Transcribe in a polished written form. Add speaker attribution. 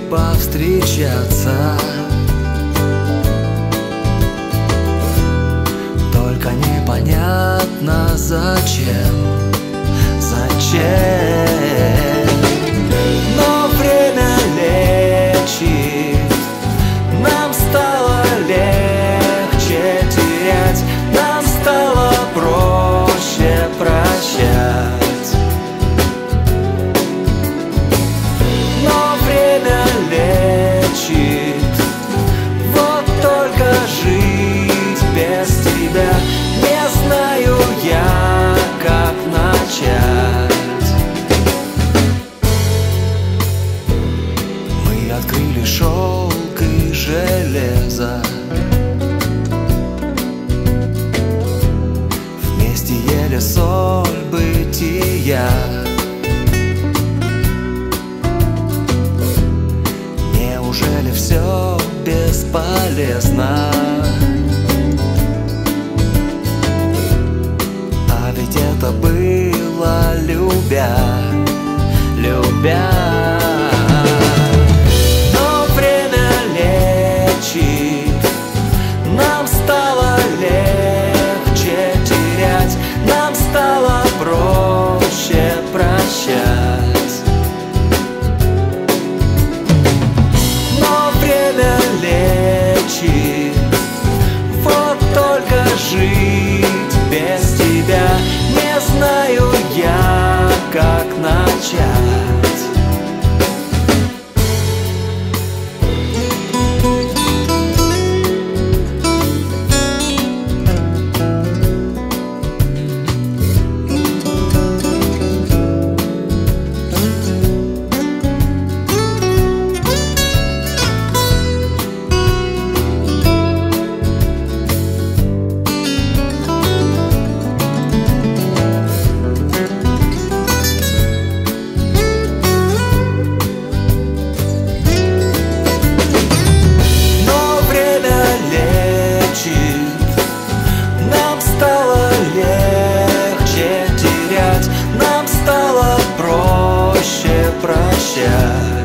Speaker 1: повстречаться. Только непонятно зачем. Но время лечит, нам стало легче терять, нам стало проще прощать. Но время лечит, вот только жить без тебя не знаю я, как начать. Мы открыли шелк и железо, вместе ели соль бытия. Неужели все бесполезно? А ведь это было любя, любя. Но время лечит, нам стало легче терять, нам стало проще прощать. Но время лечит, вот только жить без тебя не знаю я, как начать. Нам стало легче терять, нам стало проще прощать.